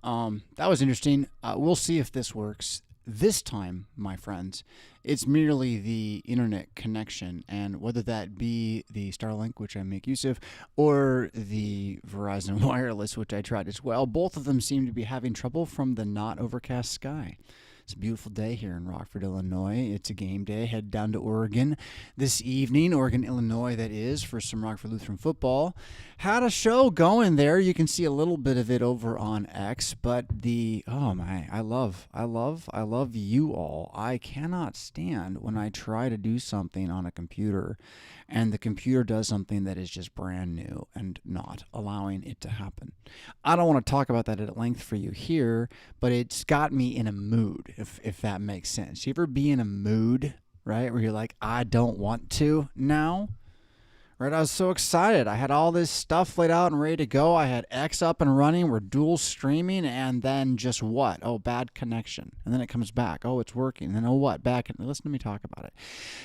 That was interesting. We'll see if this works. This time, my friends, it's merely the internet connection, and whether that be the Starlink, which I make use of, or the Verizon Wireless, which I tried as well, both of them seem to be having trouble from the not overcast sky. It's a beautiful day here in Rockford, Illinois. It's a game day. Head down to Oregon this evening, Oregon, Illinois, that is, for some Rockford Lutheran football. Had a show going there. You can see a little bit of it over on X, but I love you all. I cannot stand when I try to do something on a computer and the computer does something that is just brand new and not allowing it to happen. I don't want to talk about that at length for you here, but it's got me in a mood, if that makes sense. You ever be in a mood, right, where you're like, I don't want to now? Right, I was so excited. I had all this stuff laid out and ready to go. I had X up and running. We're dual streaming, and then just what? Oh, bad connection. And then it comes back. Oh, it's working. And then, oh, what? Back. Listen to me talk about it.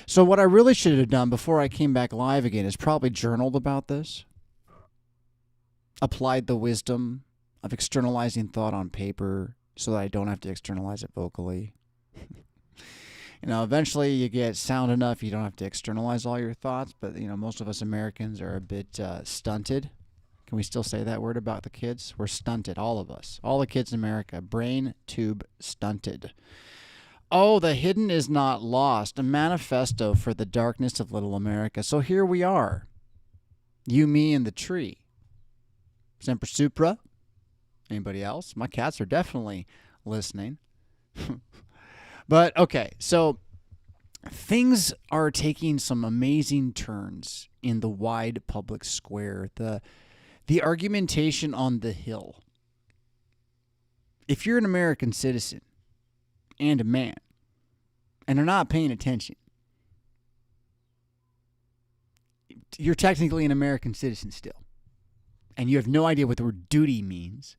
So what I really should have done before I came back live again is probably journaled about this. Applied the wisdom of externalizing thought on paper so that I don't have to externalize it vocally. Eventually you get sound enough, you don't have to externalize all your thoughts, but, most of us Americans are a bit stunted. Can we still say that word about the kids? We're stunted, all of us. All the kids in America, brain tube stunted. Oh, the hidden is not lost, a manifesto for the darkness of little America. So here we are, you, me, and the tree. Semper Supra. Anybody else? My cats are definitely listening. But, okay, so things are taking some amazing turns in the wide public square. The argumentation on the Hill. If you're an American citizen and a man and are not paying attention, you're technically an American citizen still. And you have no idea what the word duty means.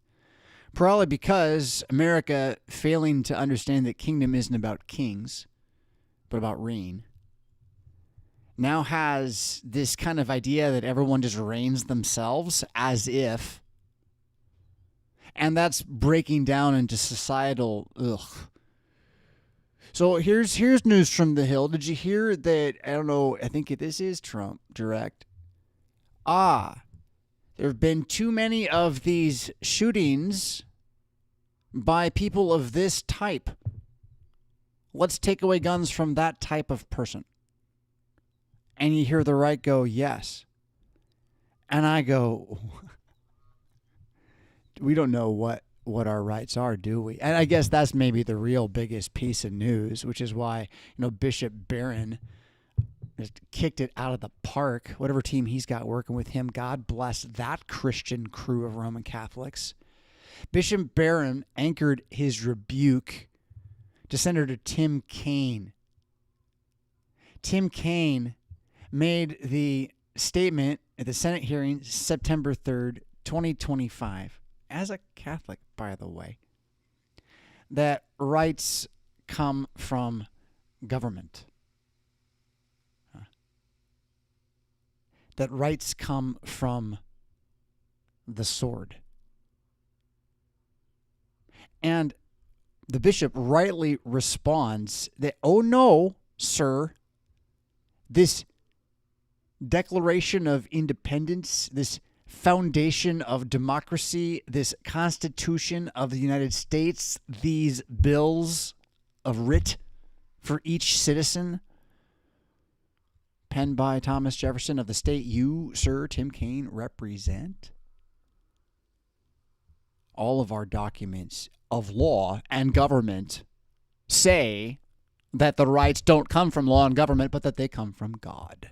Probably because America, failing to understand that kingdom isn't about kings, but about reign, now has this kind of idea that everyone just reigns themselves as if. And that's breaking down into societal ugh. So here's news from the Hill. Did you hear that? I don't know. I think this is Trump direct. There have been too many of these shootings by people of this type. Let's take away guns from that type of person. And you hear the right go, yes. And I go, we don't know what our rights are, do we? And I guess that's maybe the real biggest piece of news, which is why, Bishop Barron just kicked it out of the park. Whatever team he's got working with him, God bless that Christian crew of Roman Catholics. Bishop Barron anchored his rebuke to Senator Tim Kaine. Tim Kaine made the statement at the Senate hearing September 3rd, 2025, as a Catholic, by the way, that rights come from government. That rights come from the sword. And the bishop rightly responds that, oh no, sir, this Declaration of Independence, this foundation of democracy, this Constitution of the United States, these bills of writ for each citizen, penned by Thomas Jefferson of the state you, sir, Tim Kaine, represent. All of our documents of law and government say that the rights don't come from law and government, but that they come from God.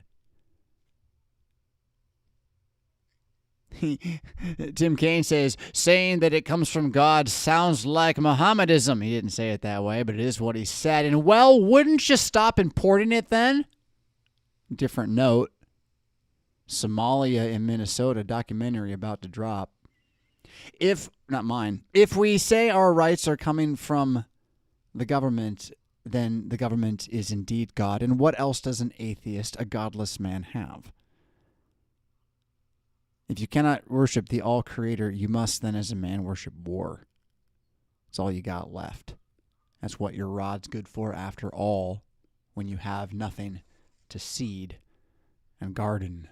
Tim Kaine says, saying that it comes from God sounds like Mohammedism. He didn't say it that way, but it is what he said. And, well, wouldn't you stop importing it then? Different note. Somalia in Minnesota documentary about to drop. Not mine. If we say our rights are coming from the government, then the government is indeed God. And what else does an atheist, a godless man, have? If you cannot worship the all-creator, you must then, as a man, worship war. It's all you got left. That's what your rod's good for after all, when you have nothing to seed and garden.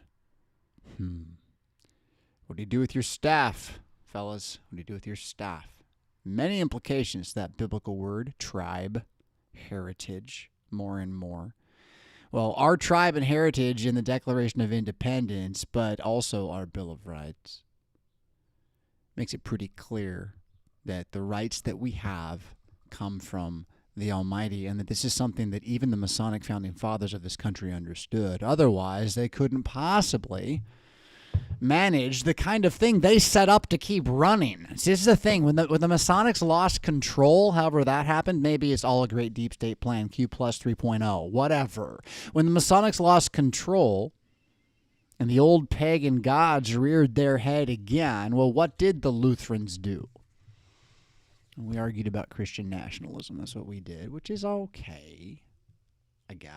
What do you do with your staff, fellas? What do you do with your staff? Many implications to that biblical word, tribe, heritage, more and more. Well, our tribe and heritage in the Declaration of Independence, but also our Bill of Rights, makes it pretty clear that the rights that we have come from the Almighty, and that this is something that even the Masonic founding fathers of this country understood. Otherwise, they couldn't possibly manage the kind of thing they set up to keep running. See, this is the thing. When the Masonics lost control, however that happened, maybe it's all a great deep state plan, Q plus 3.0, whatever. When the Masonics lost control and the old pagan gods reared their head again, well, what did the Lutherans do? We argued about Christian nationalism. That's what we did, which is okay, I guess.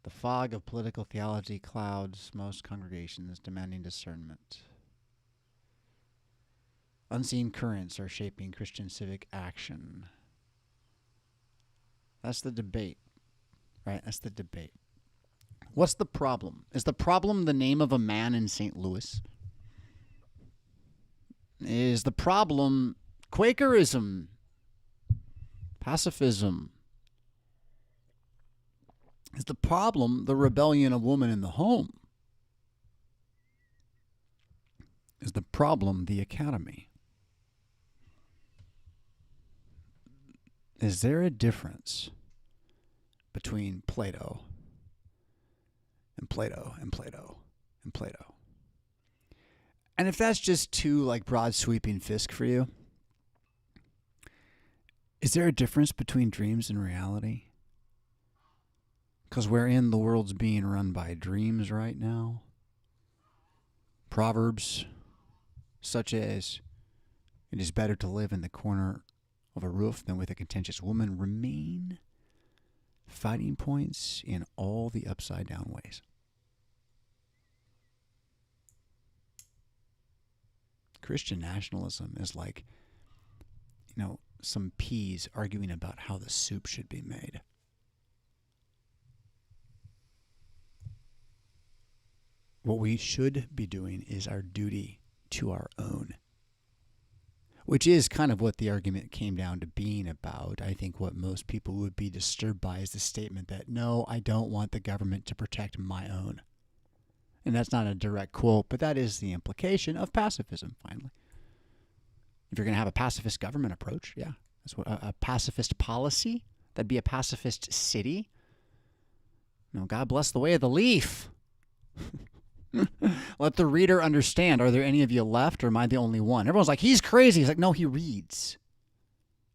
The fog of political theology clouds most congregations, demanding discernment. Unseen currents are shaping Christian civic action. That's the debate, right? That's the debate. What's the problem? Is the problem the name of a man in St. Louis? Is the problem Quakerism, pacifism? Is the problem the rebellion of woman in the home? Is the problem the academy? Is there a difference between Plato and Plato and Plato and Plato? And if that's just too broad sweeping fisk for you, is there a difference between dreams and reality? Because wherein the world's being run by dreams right now. Proverbs such as, "It is better to live in the corner of a roof than with a contentious woman," remain fighting points in all the upside down ways. Christian nationalism is like, some peas arguing about how the soup should be made. What we should be doing is our duty to our own, which is kind of what the argument came down to being about. I think what most people would be disturbed by is the statement that, no, I don't want the government to protect my own. And that's not a direct quote, but that is the implication of pacifism, finally. If you're going to have a pacifist government approach, yeah, that's what a pacifist policy, that'd be a pacifist city. God bless the way of the leaf. Let the reader understand. Are there any of you left, or am I the only one? Everyone's like, he's crazy. He's like, no, he reads.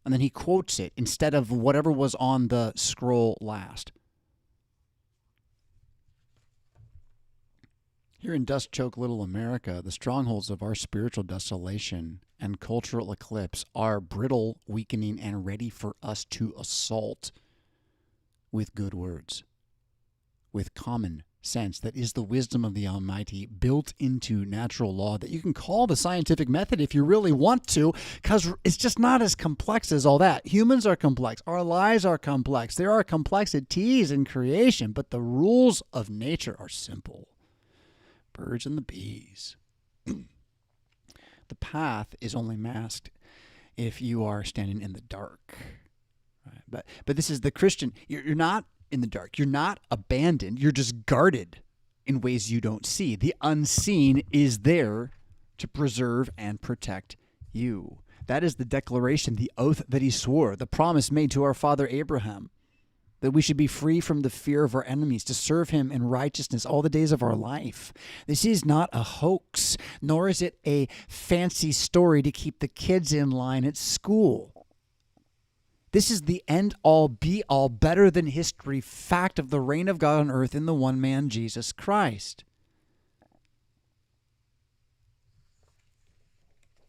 And then he quotes it instead of whatever was on the scroll last. Here in dust-choked little America, the strongholds of our spiritual desolation and cultural eclipse are brittle, weakening, and ready for us to assault with good words, with common sense that is the wisdom of the Almighty built into natural law that you can call the scientific method if you really want to, because it's just not as complex as all that. Humans are complex. Our lives are complex. There are complexities in creation, but the rules of nature are simple. Birds and the bees. The path is only masked if you are standing in the dark. Right? But this is the Christian. You're not in the dark. You're not abandoned. You're just guarded in ways you don't see. The unseen is there to preserve and protect you. That is the declaration, the oath that he swore, the promise made to our father Abraham, that we should be free from the fear of our enemies, to serve him in righteousness all the days of our life. This is not a hoax, nor is it a fancy story to keep the kids in line at school. This is the end-all, be-all, better than history fact of the reign of God on earth in the one man, Jesus Christ.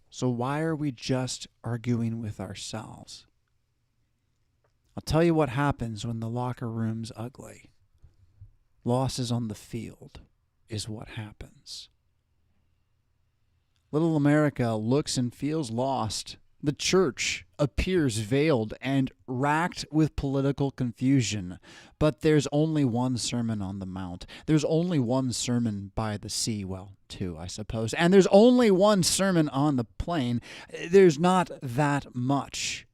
So why are we just arguing with ourselves? I'll tell you what happens when the locker room's ugly. Losses on the field is what happens. Little America looks and feels lost The church appears veiled and racked with political confusion, but there's only one Sermon on the Mount. There's only one sermon by the sea, well, two, I suppose, and there's only one sermon on the plain. There's not that much.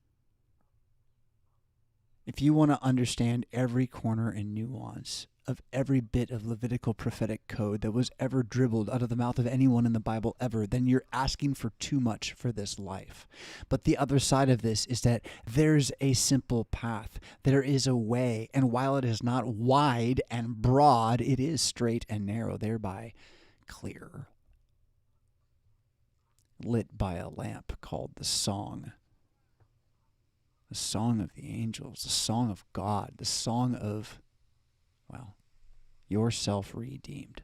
If you want to understand every corner and nuance of every bit of Levitical prophetic code that was ever dribbled out of the mouth of anyone in the Bible ever, then you're asking for too much for this life. But the other side of this is that there's a simple path. There is a way, and while it is not wide and broad, it is straight and narrow, thereby clear. Lit by a lamp called the song of the angels, the song of God, the song of, well, yourself redeemed.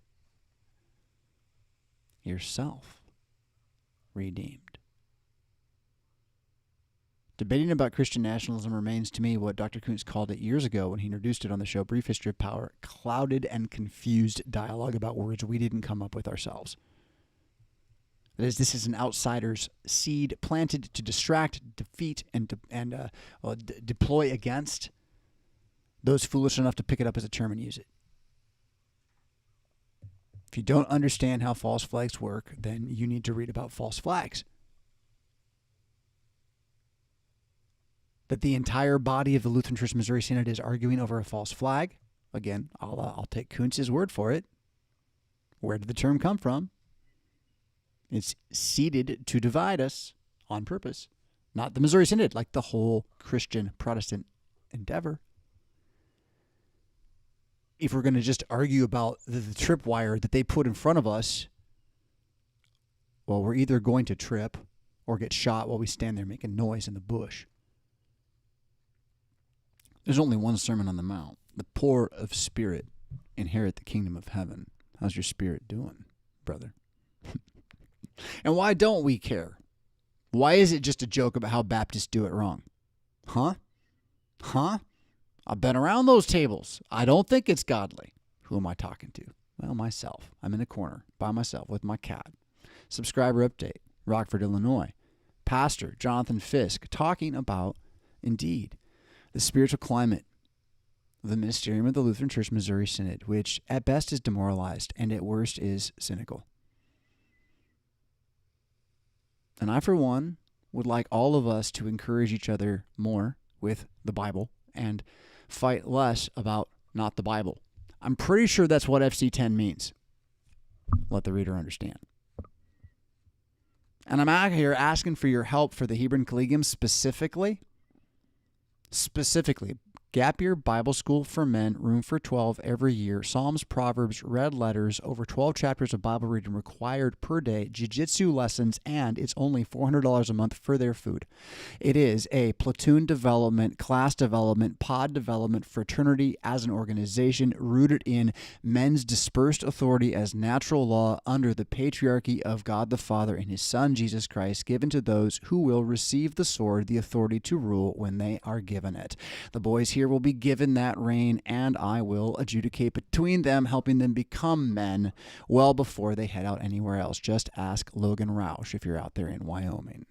Yourself redeemed. Debating about Christian nationalism remains to me what Dr. Kuntz called it years ago when he introduced it on the show Brief History of Power, clouded and confused dialogue about words we didn't come up with ourselves. That is, this is an outsider's seed planted to distract, defeat, and deploy against those foolish enough to pick it up as a term and use it. If you don't understand how false flags work, then you need to read about false flags. That the entire body of the Lutheran Church Missouri Synod is arguing over a false flag. Again, I'll take Kuntz's word for it. Where did the term come from? It's seeded to divide us on purpose. Not the Missouri Synod, like the whole Christian Protestant endeavor. If we're going to just argue about the tripwire that they put in front of us, well, we're either going to trip or get shot while we stand there making noise in the bush. There's only one Sermon on the Mount. The poor of spirit inherit the kingdom of heaven. How's your spirit doing, brother? And why don't we care? Why is it just a joke about how Baptists do it wrong? Huh? I've been around those tables. I don't think it's godly. Who am I talking to? Well, myself. I'm in a corner by myself with my cat. Subscriber update, Rockford, Illinois. Pastor Jonathan Fisk talking about, indeed, the spiritual climate of the ministerium of the Lutheran Church Missouri Synod, which at best is demoralized and at worst is cynical. And I, for one, would like all of us to encourage each other more with the Bible and fight less about not the Bible. I'm pretty sure that's what FC10 means. Let the reader understand. And I'm out here asking for your help for the Hebrew Collegium specifically, Gap Year Bible School for Men, room for 12 every year. Psalms, Proverbs, red letters, over 12 chapters of Bible reading required per day, jiu-jitsu lessons, and it's only $400 a month for their food. It is a platoon development, class development, pod development, fraternity as an organization rooted in men's dispersed authority as natural law under the patriarchy of God the Father and His Son, Jesus Christ, given to those who will receive the sword, the authority to rule when they are given it. The boys here will be given that reign, and I will adjudicate between them, helping them become men well before they head out anywhere else. Just ask Logan Roush if you're out there in Wyoming.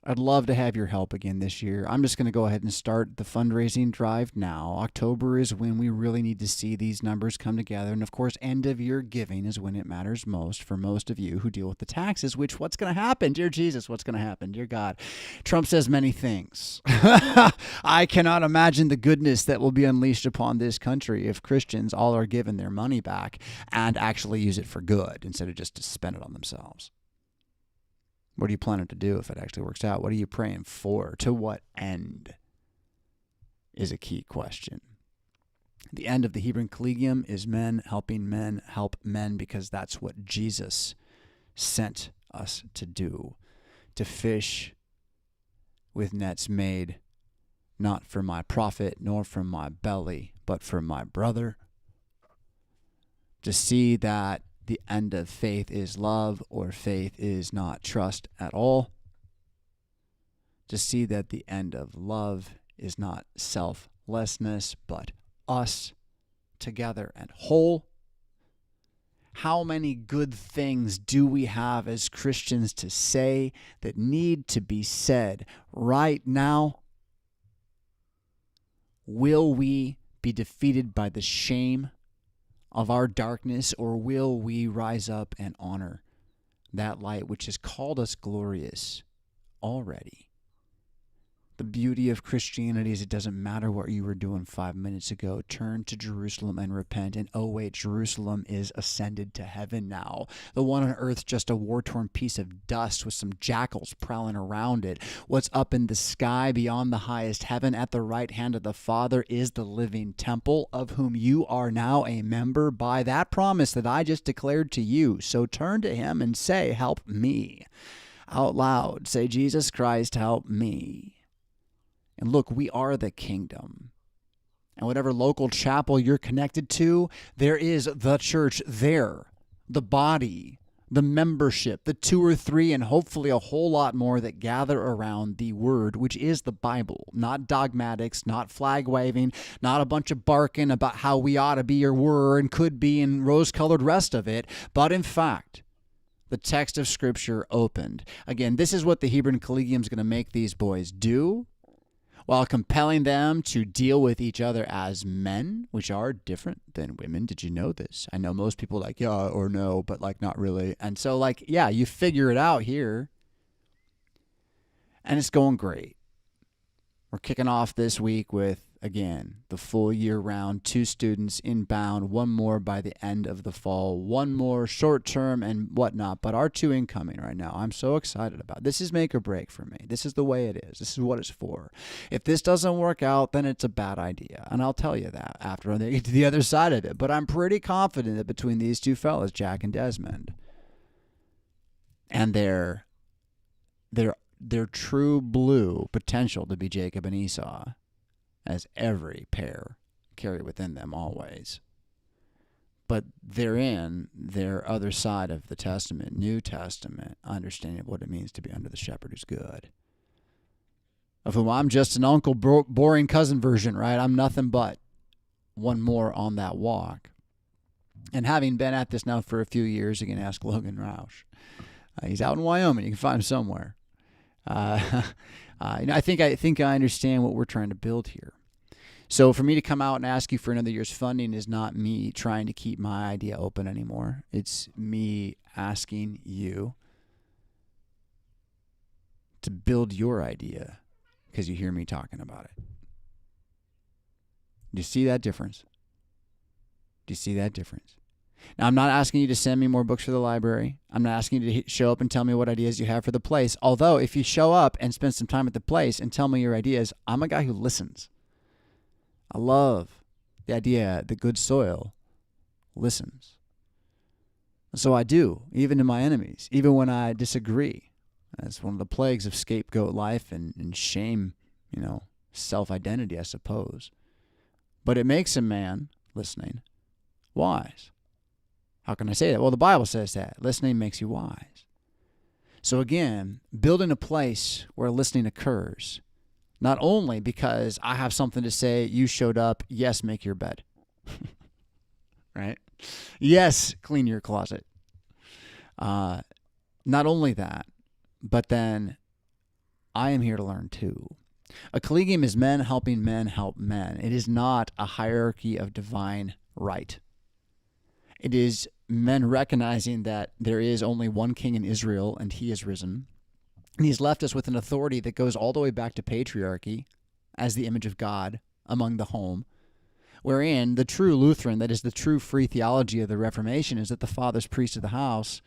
I'd love to have your help again this year. I'm just going to go ahead and start the fundraising drive now. October is when we really need to see these numbers come together. And of course, end of year giving is when it matters most for most of you who deal with the taxes, which what's going to happen? Dear Jesus, what's going to happen? Dear God, Trump says many things. I cannot imagine the goodness that will be unleashed upon this country if Christians all are given their money back and actually use it for good instead of just to spend it on themselves. What are you planning to do if it actually works out? What are you praying for? To what end is a key question. The end of the Hebrew Collegium is men helping men help men, because that's what Jesus sent us to do, to fish with nets made not for my profit nor from my belly, but for my brother, to see that the end of faith is love, or faith is not trust at all. To see that the end of love is not selflessness, but us together and whole. How many good things do we have as Christians to say that need to be said right now? Will we be defeated by the shame of our darkness, or will we rise up and honor that light which has called us glorious already? The beauty of Christianity is it doesn't matter what you were doing 5 minutes ago. Turn to Jerusalem and repent. And oh wait, Jerusalem is ascended to heaven now. The one on earth's just a war-torn piece of dust with some jackals prowling around it. What's up in the sky beyond the highest heaven at the right hand of the Father is the living temple, of whom you are now a member by that promise that I just declared to you. So turn to him and say, help me. Out loud, say, Jesus Christ, help me. And look, we are the kingdom. And whatever local chapel you're connected to, there is the church there, the body, the membership, the 2 or 3, and hopefully a whole lot more that gather around the word, which is the Bible. Not dogmatics, not flag waving, not a bunch of barking about how we ought to be or were and could be and rose-colored rest of it, but in fact, the text of Scripture opened. Again, this is what the Hebrew Collegium is going to make these boys do, while compelling them to deal with each other as men, which are different than women. Did you know this? I know most people like, yeah or no, but like not really. And so like, yeah, you figure it out here. And it's going great. We're kicking off this week with, again, the full year round, 2 students inbound, 1 more by the end of the fall, 1 more short term and whatnot, but our 2 incoming right now. I'm so excited about. This is make or break for me. This is the way it is. This is what it's for. If this doesn't work out, then it's a bad idea. And I'll tell you that after I get to the other side of it. But I'm pretty confident that between these 2 fellas, Jack and Desmond, and their true blue potential to be Jacob and Esau, as every pair carry within them always. But they're in their other side of the Testament, New Testament, understanding of what it means to be under the shepherd who's good. Of whom I'm just an uncle, boring cousin version, right? I'm nothing but 1 more on that walk. And having been at this now for a few years, you can ask Logan Roush. He's out in Wyoming. You can find him somewhere. I think I understand what we're trying to build here. So for me to come out and ask you for another year's funding is not me trying to keep my idea open anymore. It's me asking you to build your idea because you hear me talking about it. Do you see that difference? Do you see that difference? Now, I'm not asking you to send me more books for the library. I'm not asking you to show up and tell me what ideas you have for the place. Although, if you show up and spend some time at the place and tell me your ideas, I'm a guy who listens. I love the idea that good soil listens. So I do, even to my enemies, even when I disagree. That's one of the plagues of scapegoat life and shame, self-identity, I suppose. But it makes a man, listening, wise. How can I say that? Well, the Bible says that. Listening makes you wise. So again, building a place where listening occurs, not only because I have something to say, you showed up, yes, make your bed. Right? Yes, clean your closet. Not only that, but then I am here to learn too. A collegium is men helping men help men. It is not a hierarchy of divine right. It is men recognizing that there is only one king in Israel and he is risen. And he's left us with an authority that goes all the way back to patriarchy as the image of God among the home, wherein the true Lutheran, that is the true free theology of the Reformation, is that the father's priest of the house,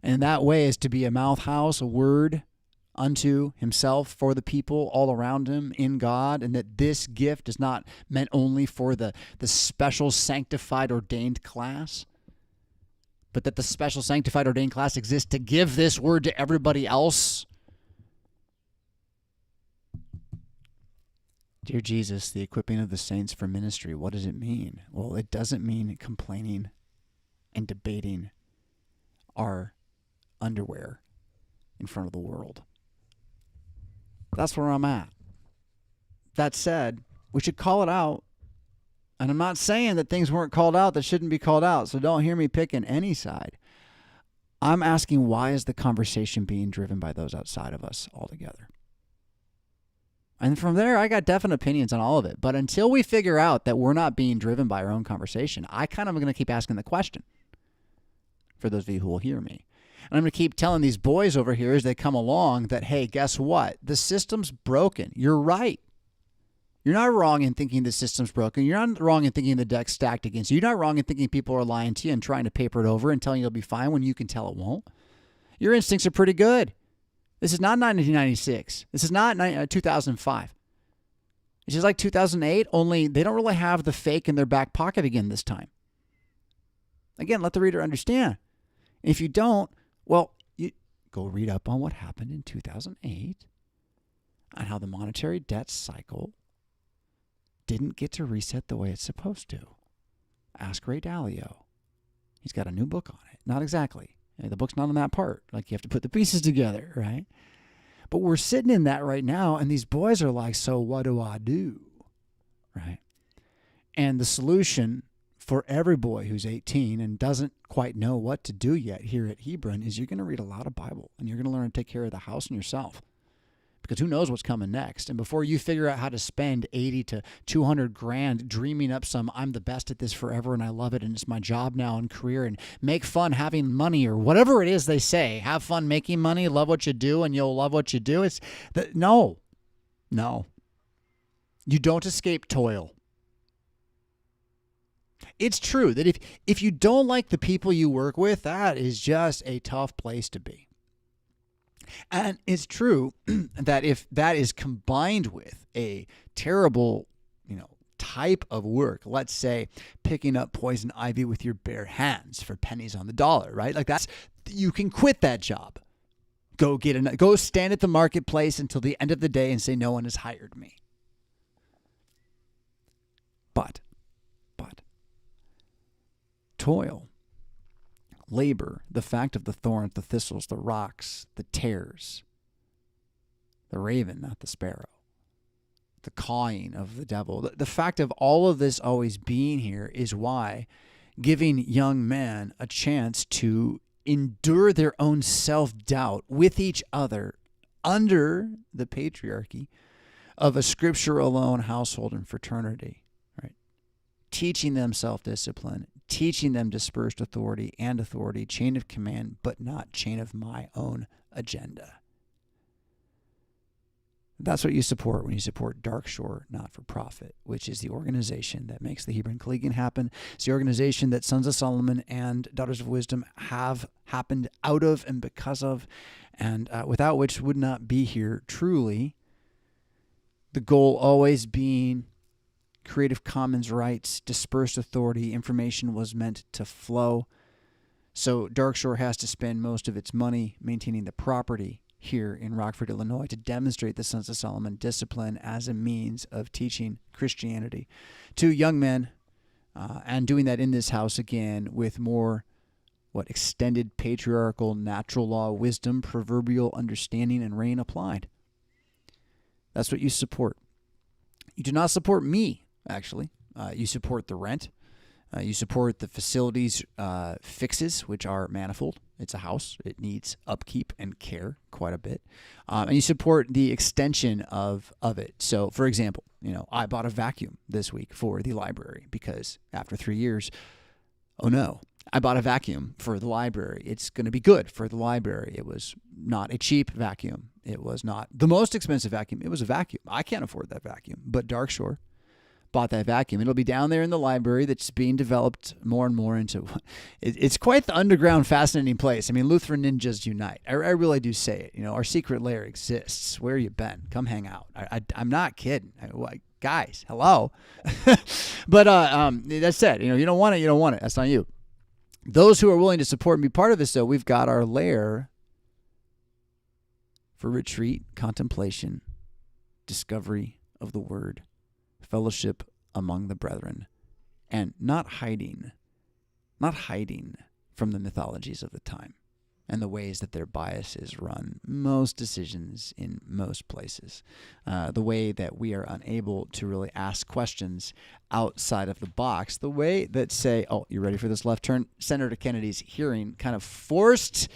and in that way is to be a mouth house, a word unto himself for the people all around him in God, and that this gift is not meant only for the special sanctified ordained class, but that the special sanctified ordained class exists to give this word to everybody else. Dear Jesus, the equipping of the saints for ministry, what does it mean? Well, it doesn't mean complaining and debating our underwear in front of the world. That's where I'm at. That said, we should call it out. And I'm not saying that things weren't called out that shouldn't be called out, so don't hear me picking any side. I'm asking, why is the conversation being driven by those outside of us altogether? And from there, I got definite opinions on all of it. But until we figure out that we're not being driven by our own conversation, I kind of am going to keep asking the question, for those of you who will hear me. And I'm going to keep telling these boys over here as they come along that, hey, guess what? The system's broken. You're right. You're not wrong in thinking the system's broken. You're not wrong in thinking the deck's stacked against you. You're not wrong in thinking people are lying to you and trying to paper it over and telling you it'll be fine when you can tell it won't. Your instincts are pretty good. This is not 1996. This is not 2005. It's just like 2008, only they don't really have the fake in their back pocket again this time. Again, let the reader understand. If you don't, well, you go read up on what happened in 2008 and how the monetary debt cycle didn't get to reset the way it's supposed to. Ask Ray Dalio. He's got a new book on it. Not exactly. The book's not on that part. Like, you have to put the pieces together, right? But we're sitting in that right now, and these boys are like, so what do I do? Right? And the solution for every boy who's 18 and doesn't quite know what to do yet here at Hebron is you're going to read a lot of Bible, and you're going to learn to take care of the house and yourself. Because who knows what's coming next? And before you figure out how to spend 80 to 200 grand dreaming up some, I'm the best at this forever and I love it and it's my job now and career, and make fun having money or whatever it is they say, have fun making money, love what you do and you'll love what you do. No. You don't escape toil. It's true that if you don't like the people you work with, that is just a tough place to be. And it's true that if that is combined with a terrible, type of work, let's say picking up poison ivy with your bare hands for pennies on the dollar, right? Like, you can quit that job. Go stand at the marketplace until the end of the day and say, no one has hired me. But toil, labor, the fact of the thorns, the thistles, the rocks, the tares, the raven, not the sparrow, the cawing of the devil. The fact of all of this always being here is why giving young men a chance to endure their own self-doubt with each other under the patriarchy of a scripture-alone household and fraternity, right? Teaching them self-discipline, teaching them dispersed authority, chain of command, but not chain of my own agenda. That's what you support when you support Dark Shore Not-for-Profit, which is the organization that makes the Hebron Collegian happen. It's the organization that Sons of Solomon and Daughters of Wisdom have happened out of and because of, and without which would not be here truly. The goal always being Creative Commons rights, dispersed authority, information was meant to flow. So Darkshore has to spend most of its money maintaining the property here in Rockford, Illinois, to demonstrate the Sons of Solomon discipline as a means of teaching Christianity to young men, and doing that in this house again with more extended patriarchal natural law wisdom, proverbial understanding, and reign applied. That's what you support. You do not support me, actually. You support the rent. You support the facilities fixes, which are manifold. It's a house. It needs upkeep and care quite a bit. And you support the extension of it. So, for example, I bought a vacuum this week for the library because after 3 years, oh no, I bought a vacuum for the library. It's going to be good for the library. It was not a cheap vacuum. It was not the most expensive vacuum. It was a vacuum. I can't afford that vacuum, but Darkshore bought that vacuum. It'll be down there in the library that's being developed more and more into. It's quite the underground, fascinating place. I mean, Lutheran Ninjas Unite. I really do say it. Our secret lair exists. Where you been? Come hang out. I'm not kidding. Guys, hello. But that's it. You don't want it. You don't want it. That's not you. Those who are willing to support and be part of this, though, we've got our lair for retreat, contemplation, discovery of the Word, fellowship among the brethren, and not hiding from the mythologies of the time. and the ways that their biases run most decisions in most places. The way that we are unable to really ask questions outside of the box. The way that, say, oh, you ready for this left turn? Senator Kennedy's hearing kind of forced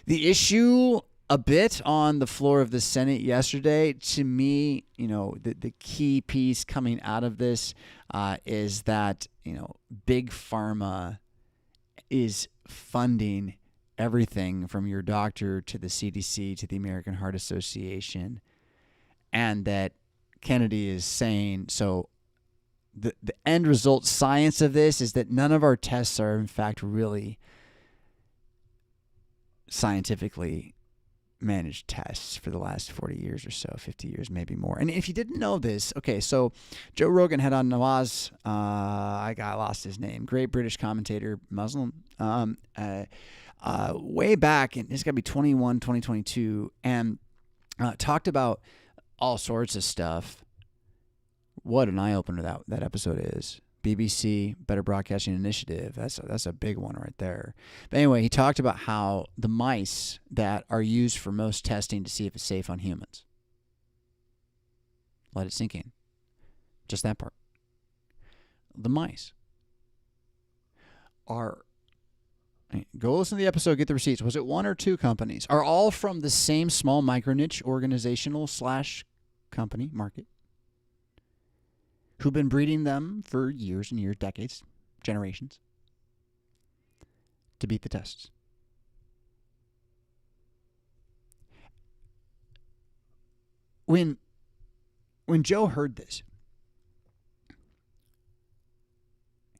the issue a bit on the floor of the Senate yesterday. To me, the key piece coming out of this is that, Big Pharma is funding everything from your doctor to the CDC to the American Heart Association, and that Kennedy is saying, so the end result science of this is that none of our tests are in fact really scientifically managed tests for the last 40 years or so, 50 years, maybe more. And if you didn't know this, okay, so Joe Rogan had on Nawaz, I lost his name, great British commentator, Muslim, way back, and it's got to be 2022, and talked about all sorts of stuff. What an eye-opener that episode is. BBC, Better Broadcasting Initiative. That's a big one right there. But anyway, he talked about how the mice that are used for most testing to see if it's safe on humans. Let it sink in. Just that part. The mice are... Go listen to the episode, get the receipts. Was it one or two companies? Are all from the same small micro-niche organizational / company market, who've been breeding them for years and years, decades, generations, to beat the tests. When Joe heard this,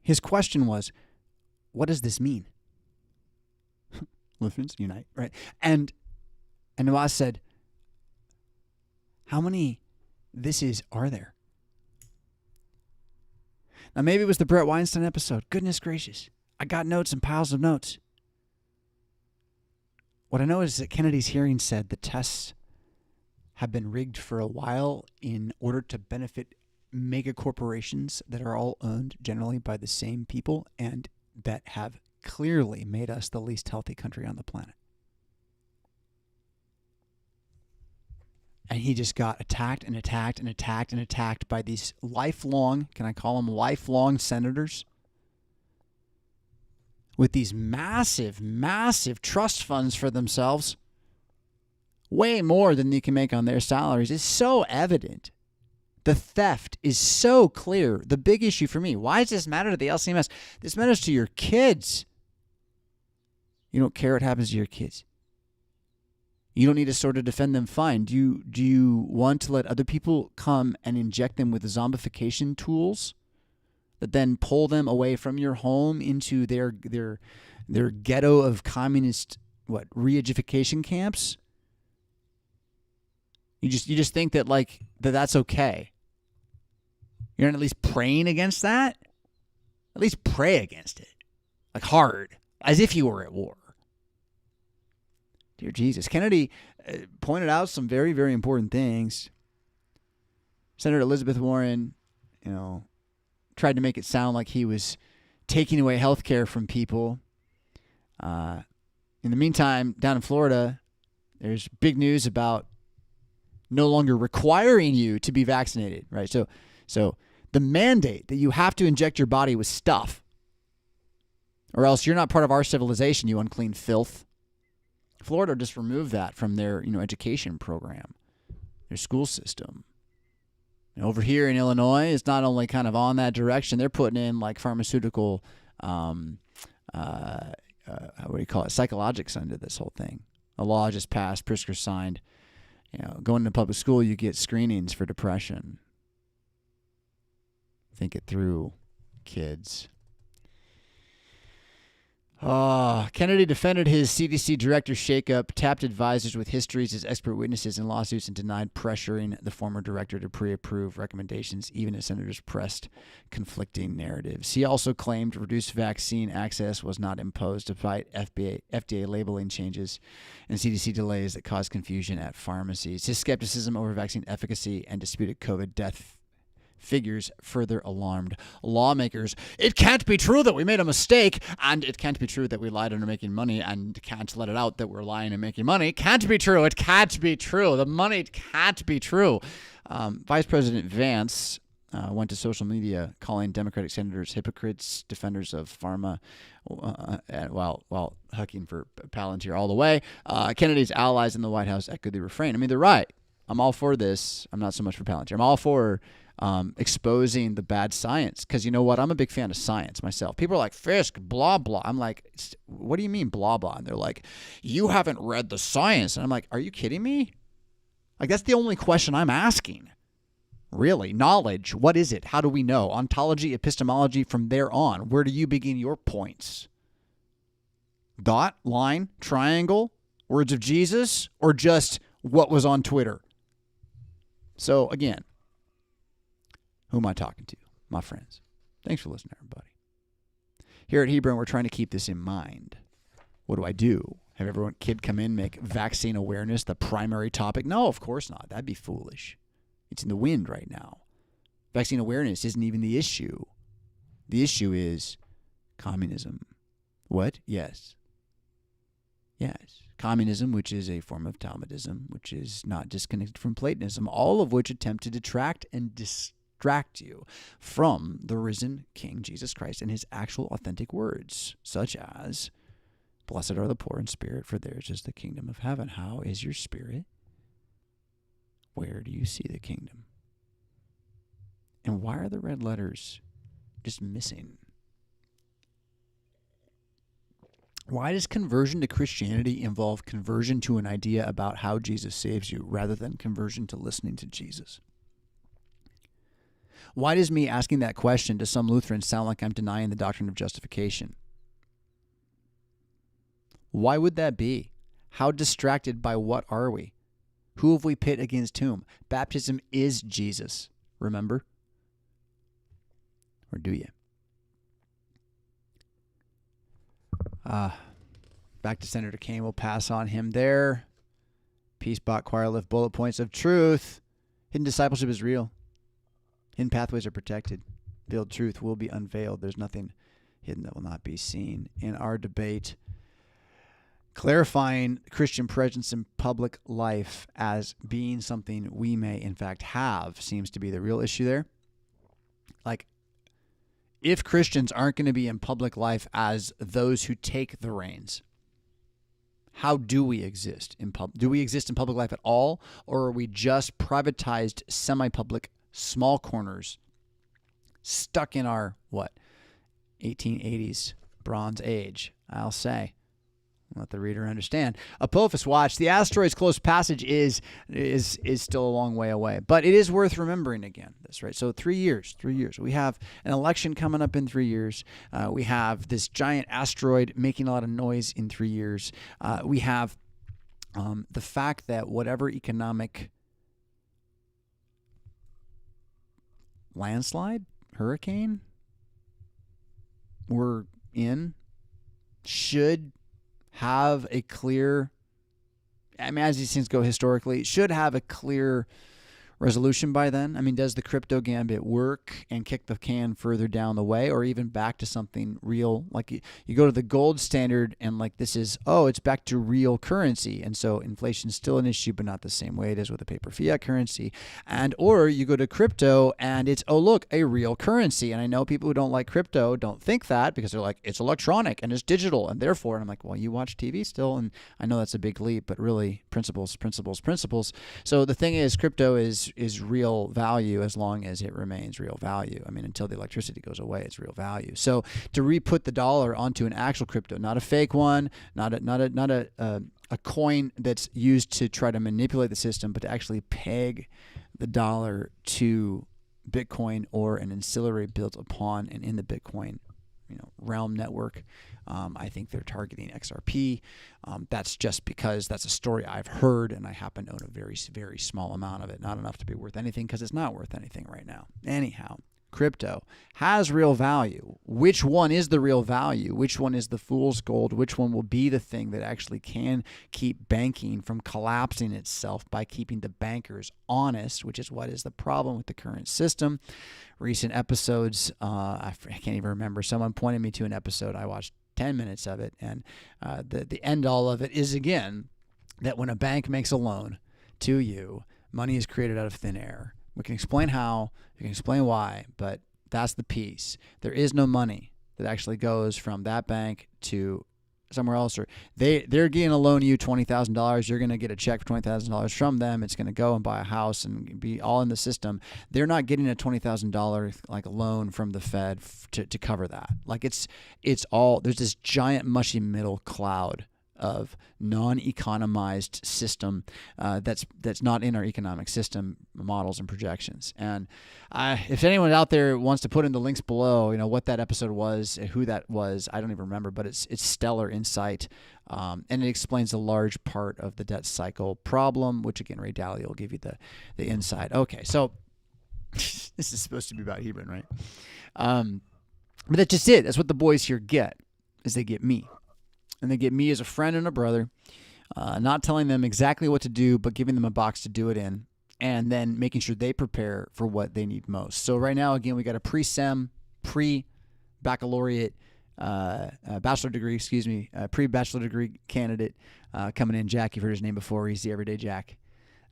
his question was, what does this mean? Lutherans unite, right? And Nawaz said, how many thises are there? Now, maybe it was the Brett Weinstein episode. Goodness gracious. I got notes and piles of notes. What I know is that Kennedy's hearing said the tests have been rigged for a while in order to benefit mega corporations that are all owned generally by the same people and that have clearly made us the least healthy country on the planet. And he just got attacked and attacked and attacked and attacked by these lifelong, can I call them lifelong senators? With these massive, massive trust funds for themselves. Way more than they can make on their salaries. It's so evident. The theft is so clear. The big issue for me, why does this matter to the LCMS? This matters to your kids. You don't care what happens to your kids. You don't need to sort of defend them, fine. Do you want to let other people come and inject them with zombification tools that then pull them away from your home into their ghetto of communist re-education camps? You just think that that's okay. You're not at least praying against that? At least pray against it. Hard. As if you were at war. Dear Jesus. Kennedy pointed out some very, very important things. Senator Elizabeth Warren, tried to make it sound like he was taking away health care from people. In the meantime, down in Florida, there's big news about no longer requiring you to be vaccinated, right? So the mandate that you have to inject your body with stuff, or else you're not part of our civilization, you unclean filth. Florida just removed that from their, education program, their school system. And over here in Illinois, it's not only kind of on that direction, they're putting in pharmaceutical, psychologics under this whole thing. A law just passed, Pritzker signed. Going to public school, you get screenings for depression. Think it through, kids. Kennedy defended his CDC director shakeup, tapped advisors with histories as expert witnesses in lawsuits, and denied pressuring the former director to pre-approve recommendations, even as senators pressed conflicting narratives. He also claimed reduced vaccine access was not imposed despite FDA labeling changes and CDC delays that caused confusion at pharmacies. His skepticism over vaccine efficacy and disputed COVID death figures further alarmed lawmakers. It can't be true that we made a mistake, and it can't be true that we lied and are making money, and can't let it out that we're lying and making money. Can't be true. It can't be true. The money can't be true. Vice President Vance went to social media calling Democratic senators hypocrites, defenders of pharma, while hucking for Palantir all the way. Kennedy's allies in the White House echoed the refrain. I mean, they're right. I'm all for this. I'm not so much for Palantir. I'm all for exposing the bad science, because you know what? I'm a big fan of science myself. People are like, Fisk, blah, blah. I'm like, what do you mean, blah, blah? And they're like, you haven't read the science. And I'm like, are you kidding me? Like, that's the only question I'm asking. Really? Knowledge, what is it? How do we know? Ontology, epistemology, from there on. Where do you begin your points? Dot, line, triangle, words of Jesus, or just what was on Twitter? So, again, who am I talking to? My friends. Thanks for listening, everybody. Here at Hebron, we're trying to keep this in mind. What do I do? Have everyone kid come in, make vaccine awareness the primary topic? No, of course not. That'd be foolish. It's in the wind right now. Vaccine awareness isn't even the issue. The issue is communism. What? Yes. Yes. Communism, which is a form of Talmudism, which is not disconnected from Platonism, all of which attempt to detract and distract you from the risen King Jesus Christ and his actual authentic words, such as, blessed are the poor in spirit, for theirs is the kingdom of heaven. How is your spirit? Where do you see the kingdom? And why are the red letters just missing? Why does conversion to Christianity involve conversion to an idea about how Jesus saves you rather than conversion to listening to Jesus? Why does me asking that question to some Lutherans sound like I'm denying the doctrine of justification? Why would that be? How distracted by what are we? Who have we pit against whom? Baptism is Jesus, remember? Or do you? Back to Senator Kane. We'll pass on him there. Peacebot Choir lift bullet points of truth. Hidden discipleship is real. Hidden pathways are protected. Veiled truth will be unveiled. There's nothing hidden that will not be seen. In our debate, clarifying Christian presence in public life as being something we may in fact have seems to be the real issue there. Like, if Christians aren't going to be in public life as those who take the reins, how do we exist in do we exist in public life at all, or are we just privatized, semi-public, small corners, stuck in our, 1880s Bronze Age, I'll say. Let the reader understand. Apophis watch. The asteroid's close passage is still a long way away, but it is worth remembering again. This, right? So 3 years. We have an election coming up in 3 years. We have this giant asteroid making a lot of noise in 3 years. We have the fact that whatever economic landslide, hurricane we're in should have a clear, I mean, as these things go historically, should have a clear resolution by then. I mean, does the crypto gambit work and kick the can further down the way, or even back to something real? Like you go to the gold standard and like this is, it's back to real currency. And so inflation's still an issue, but not the same way it is with a paper fiat currency. And or you go to crypto and it's, look, a real currency. And I know people who don't like crypto don't think that because they're like, it's electronic and it's digital. And therefore, and I'm like, well, you watch TV still. And I know that's a big leap, but really principles. So the thing is, crypto is real value as long as it remains real value. I mean, until the electricity goes away, it's real value. So to re-put the dollar onto an actual crypto, not a fake one, not a coin that's used to try to manipulate the system, but to actually peg the dollar to Bitcoin or an ancillary built upon and in the Bitcoin realm network. I think they're targeting XRP. That's just because that's a story I've heard, and I happen to own a very, very small amount of it. Not enough to be worth anything because it's not worth anything right now. Anyhow, crypto has real value. Which one is the real value? Which one is the fool's gold? Which one will be the thing that actually can keep banking from collapsing itself by keeping the bankers honest, which is what is the problem with the current system. Recent episodes, I can't even remember. Someone pointed me to an episode. I watched 10 minutes of it, and the end all of it is, again, that when a bank makes a loan to you, money is created out of thin air. We can explain how, we can explain why, but that's the piece. There is no money that actually goes from that bank to somewhere else, or they're going to loan you $20,000. You're going to get a check for $20,000 from them. It's going to go and buy a house and be all in the system. They're not getting a $20,000 like loan from the Fed to cover that. Like it's all, there's this giant mushy middle cloud of non-economized system that's not in our economic system models and projections. And if anyone out there wants to put in the links below, what that episode was, who that was, I don't even remember, but it's stellar insight, and it explains a large part of the debt cycle problem, which again, Ray Dalio will give you the insight. Okay, so this is supposed to be about Hebron, right? But that's just it. That's what the boys here get, is they get me. And they get me as a friend and a brother, not telling them exactly what to do, but giving them a box to do it in, and then making sure they prepare for what they need most. So right now, again, we got a pre-SEM, pre-baccalaureate, bachelor degree, pre-bachelor degree candidate coming in. Jack, you've heard his name before. He's the everyday Jack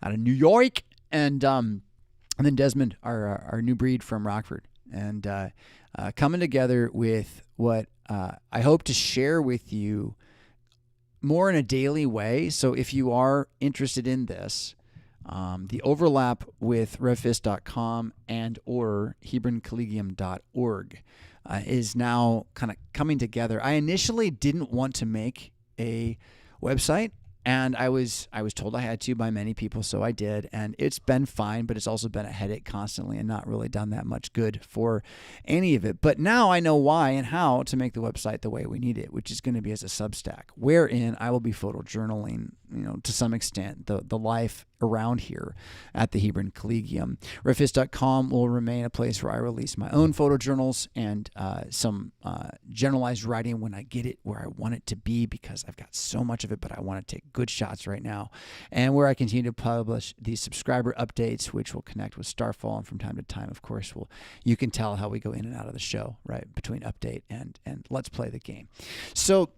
out of New York. And then Desmond, our new breed from Rockford. And coming together with what I hope to share with you more in a daily way. So if you are interested in this, the overlap with revfist.com and or hebroncollegium.org is now kind of coming together. I initially didn't want to make a website, and I was told I had to by many people, so I did. And it's been fine, but it's also been a headache constantly and not really done that much good for any of it. But now I know why and how to make the website the way we need it, which is going to be as a Substack, wherein I will be photojournaling, to some extent, the life around here at the Hebron Collegium. Revfist.com will remain a place where I release my own photojournals and some generalized writing when I get it where I want it to be, because I've got so much of it, but I want to take good shots right now. And where I continue to publish these subscriber updates, which will connect with Starfall, and from time to time, of course, you can tell how we go in and out of the show, right, between update and let's play the game. So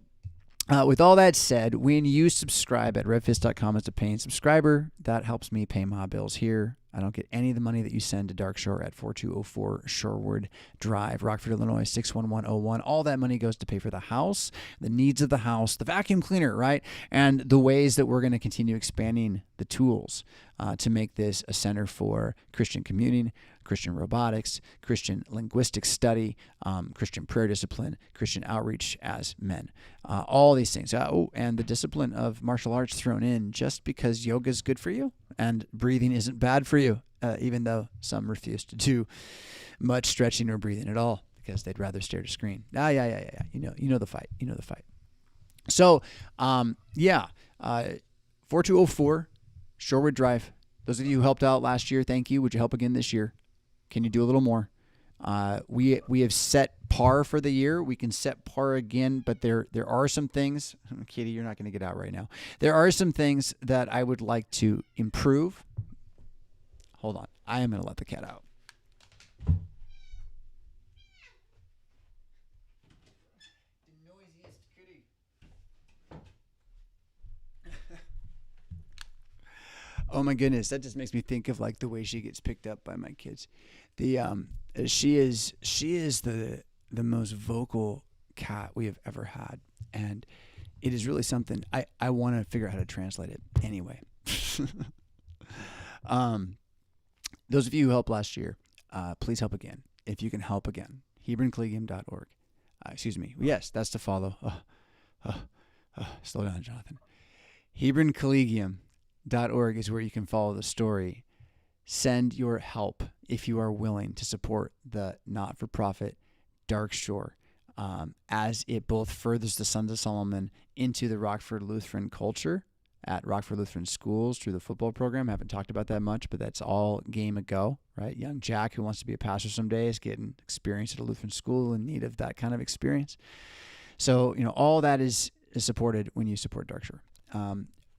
with all that said, when you subscribe at revfist.com as a paying subscriber, that helps me pay my bills here. I don't get any of the money that you send to Dark Shore at 4204 Shorewood Drive, Rockford, Illinois, 61101. All that money goes to pay for the house, the needs of the house, the vacuum cleaner, right? And the ways that we're going to continue expanding the tools to make this a center for Christian communing, Christian robotics, Christian linguistic study, Christian prayer discipline, Christian outreach as men. All these things. And the discipline of martial arts thrown in, just because yoga is good for you and breathing isn't bad for you, even though some refuse to do much stretching or breathing at all because they'd rather stare at a screen. Yeah. You know the fight. So, 4204 Shorewood Drive. Those of you who helped out last year, thank you. Would you help again this year? Can you do a little more? We have set par for the year. We can set par again, but there are some things. Katie, you're not going to get out right now. There are some things that I would like to improve. Hold on. I am going to let the cat out. The noisiest kitty. Oh my goodness, that just makes me think of like the way she gets picked up by my kids. She is the most vocal cat we have ever had, and it is really something. I want to figure out how to translate it anyway. Those of you who helped last year, please help again. If you can help again, HebronCollegium.org. Excuse me. Yes, that's to follow. Slow down, Jonathan. HebronCollegium.org is where you can follow the story. Send your help if you are willing to support the not-for-profit Dark Shore as it both furthers the Sons of Solomon into the Rockford Lutheran culture at Rockford Lutheran Schools through the football program. I haven't talked about that much, but that's all game ago, right? Young Jack, who wants to be a pastor someday, is getting experience at a Lutheran school in need of that kind of experience. So, all that is supported when you support Darkshore.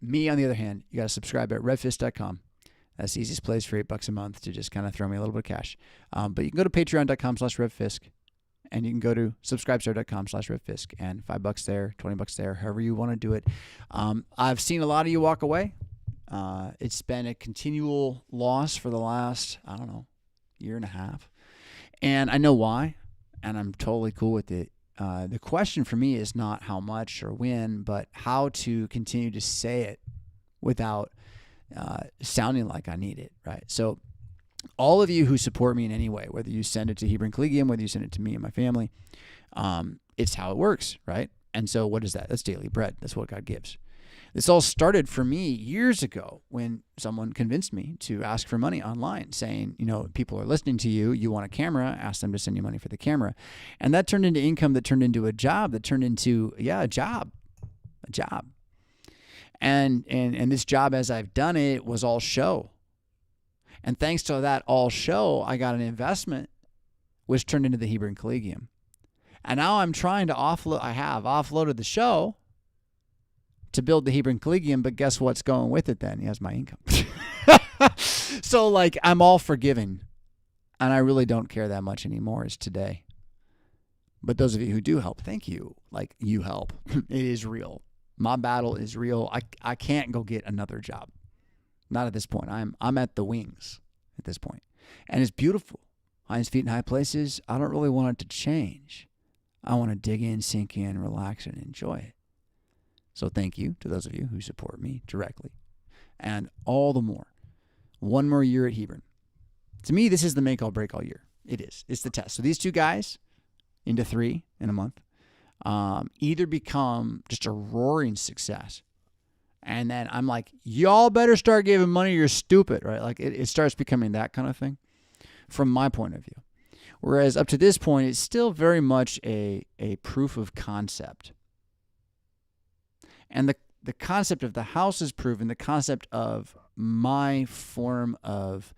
Me, on the other hand, you got to subscribe at redfist.com. That's the easiest place for $8 a month to just kind of throw me a little bit of cash. But you can go to patreon.com/redfisk, and you can go to subscribestar.com/redfisk, and $5 there, $20 there, however you want to do it. I've seen a lot of you walk away. It's been a continual loss for the last, year and a half. And I know why, and I'm totally cool with it. The question for me is not how much or when, but how to continue to say it without sounding like I need it, right? So all of you who support me in any way, whether you send it to Hebron Collegium, whether you send it to me and my family, it's how it works, right? And so what is that? That's daily bread. That's what God gives. This all started for me years ago when someone convinced me to ask for money online, saying, people are listening to you, you want a camera, ask them to send you money for the camera. And that turned into income, that turned into a job, that turned into, a job. And this job, as I've done it, was all show. And thanks to that all show, I got an investment, which turned into the Hebron Collegium. And now I'm trying to offloaded the show to build the Hebron Collegium, but guess what's going with it then? He has my income. So I'm all forgiven, and I really don't care that much anymore as today. But those of you who do help, thank you. You help. It is real. My battle is real. I can't go get another job. Not at this point. I'm at the wings at this point. And it's beautiful. Hinds feet in high places. I don't really want it to change. I want to dig in, sink in, relax, and enjoy it. So thank you to those of you who support me directly. And all the more. One more year at Hebron. To me, this is the make all break all year. It is. It's the test. So these two guys, into 3 in a month, either become just a roaring success. And then I'm like, y'all better start giving money, you're stupid, right? It starts becoming that kind of thing from my point of view. Whereas up to this point, it's still very much a proof of concept. And the concept of the house is proven. The concept of my form of,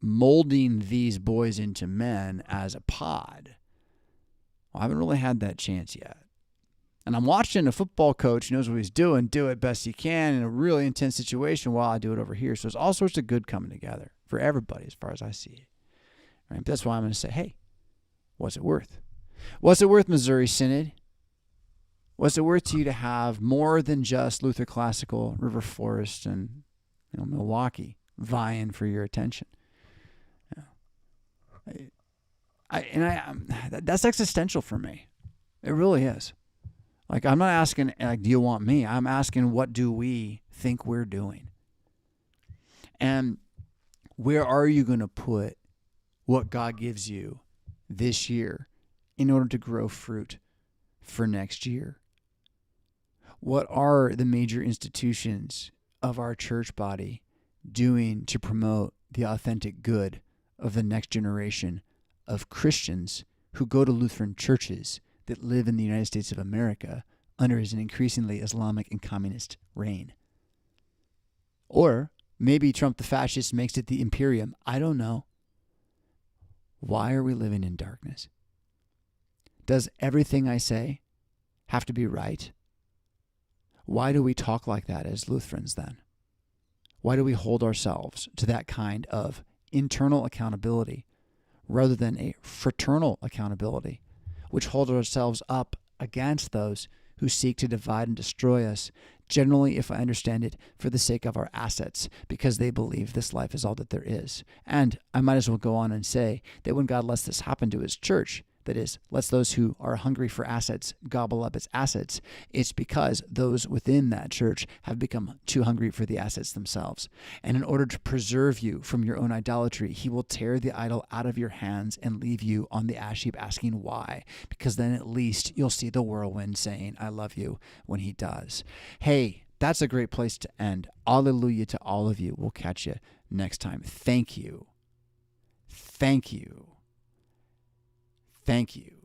molding these boys into men as a pod. Well, I haven't really had that chance yet. And I'm watching a football coach who knows what he's doing, do it best he can in a really intense situation while I do it over here. So there's all sorts of good coming together for everybody as far as I see it. Right? But that's why I'm going to say, hey, what's it worth? What's it worth, Missouri Synod? What's it worth to you to have more than just Luther Classical, River Forest, and Milwaukee vying for your attention? That's existential for me. It really is. I'm not asking, do you want me? I'm asking, what do we think we're doing? And where are you going to put what God gives you this year in order to grow fruit for next year? What are the major institutions of our church body doing to promote the authentic good of the next generation of Christians who go to Lutheran churches that live in the United States of America under an increasingly Islamic and communist reign? Or maybe Trump the fascist makes it the Imperium. I don't know. Why are we living in darkness? Does everything I say have to be right? Why do we talk like that as Lutherans then? Why do we hold ourselves to that kind of internal accountability rather than a fraternal accountability, which holds ourselves up against those who seek to divide and destroy us, generally, if I understand it, for the sake of our assets, because they believe this life is all that there is. And I might as well go on and say that when God lets this happen to his church, that is, lets those who are hungry for assets gobble up its assets, it's because those within that church have become too hungry for the assets themselves. And in order to preserve you from your own idolatry, he will tear the idol out of your hands and leave you on the ash heap asking why, because then at least you'll see the whirlwind saying, I love you, when he does. Hey, that's a great place to end. Alleluia to all of you. We'll catch you next time. Thank you. Thank you. Thank you